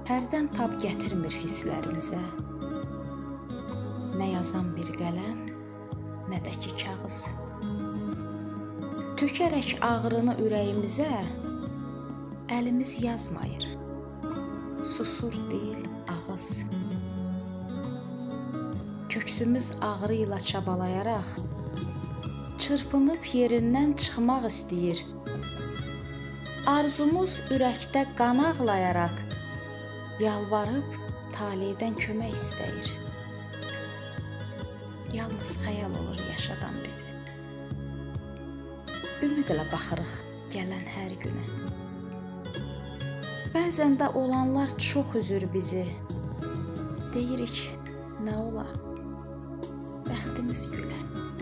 Hərdən tab gətirmir hisslərimizə. Nə yazan bir qələm, nə də ki kağız. Tökərək ağrını ürəyimizə, əlimiz yazmayır, susur dil, ağız. Köksümüz ağrı ilə çabalayaraq, çırpınıb yerindən çıxmaq istəyir. Arzumuz ürəkdə qan ağlayaraq, yalvarıb taleydən kömək istəyir. Yalnız xəyal olur yaşadan bizi. Ümidlə baxırıq gələn hər günə. Bəzən də olanlar çox üzür bizi. Deyirik, nə ola, bəxtimiz gülə.